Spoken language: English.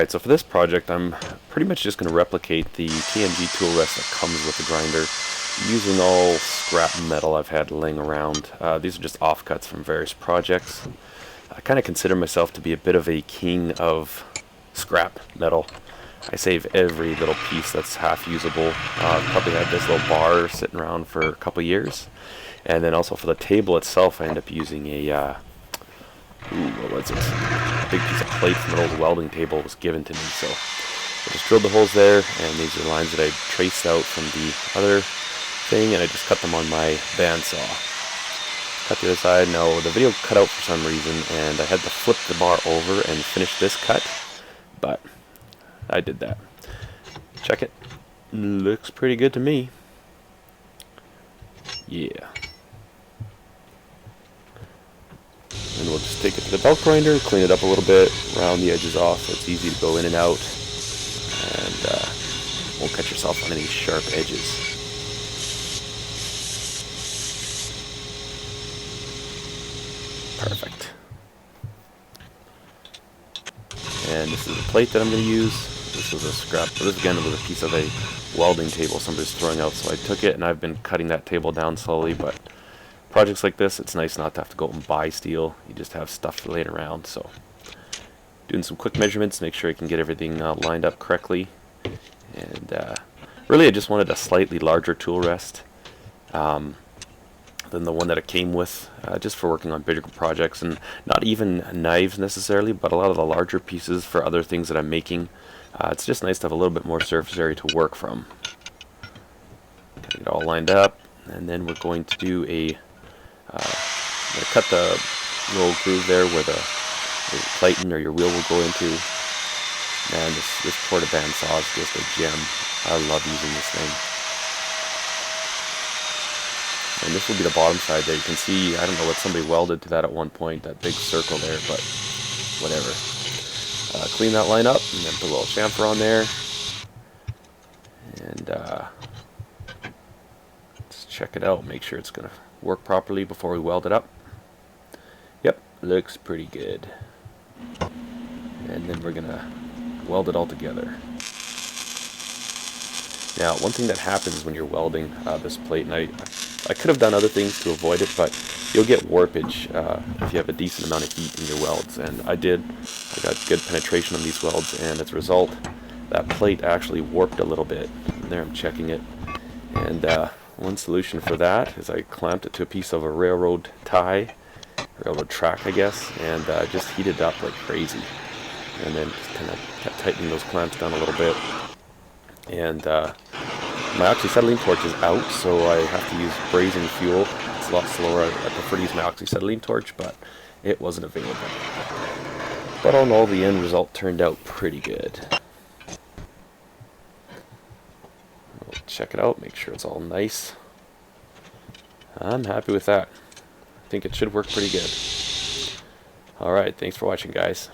Alright, so for this project I'm pretty much just going to replicate the KMG tool rest that comes with the grinder using all scrap metal I've had laying around. These are just offcuts from various projects. I kind of consider myself to be a bit of a king of scrap metal. I save every little piece that's half usable. Probably had this little bar sitting around for a couple years. And then also for the table itself I end up using a what was it? A big piece of plate from an old welding table was given to me, so I just drilled the holes there, and these are lines that I traced out from the other thing, and I just cut them on my bandsaw. Cut the other side. No, the video cut out for some reason, and I had to flip the bar over and finish this cut, but I did that. Check it. Looks pretty good to me. Yeah. And we'll just take it to the belt grinder, clean it up a little bit, round the edges off so it's easy to go in and out, and won't cut yourself on any sharp edges. Perfect. And this is the plate that I'm going to use. This was a scrap, this again was a piece of a welding table somebody's throwing out, so I took it and I've been cutting that table down slowly, but projects like this, it's nice not to have to go and buy steel. You just have stuff laying around. So, doing some quick measurements, make sure I can get everything lined up correctly. And really, I just wanted a slightly larger tool rest than the one that it came with, just for working on bigger projects, and not even knives necessarily, but a lot of the larger pieces for other things that I'm making. It's just nice to have a little bit more surface area to work from. Get it all lined up, and then we're going to do a I'm going to cut the little groove there where the Titan or your wheel will go into. Man, this porta bandsaw is just a gem. I love using this thing. And this will be the bottom side there. You can see, I don't know what somebody welded to that at one point, that big circle there, but whatever. Clean that line up, and then put a little chamfer on there. And let's check it out, make sure it's going to work properly before we weld it up. Yep, looks pretty good. And then we're gonna weld it all together. Now, one thing that happens when you're welding this plate, and I could have done other things to avoid it, but you'll get warpage if you have a decent amount of heat in your welds, and I did. I got good penetration on these welds, and as a result, that plate actually warped a little bit. And there I'm checking it, and one solution for that is I clamped it to a piece of a railroad tie, railroad track I guess, and just heated it up like crazy. And then just kind of kept tightening those clamps down a little bit. And my oxyacetylene torch is out, so I have to use brazing fuel. It's a lot slower. I prefer to use my oxyacetylene torch, but it wasn't available. But all in all, the end result turned out pretty good. Check it out, make sure it's all nice. I'm happy with that. I think it should work pretty good. Alright, thanks for watching, guys.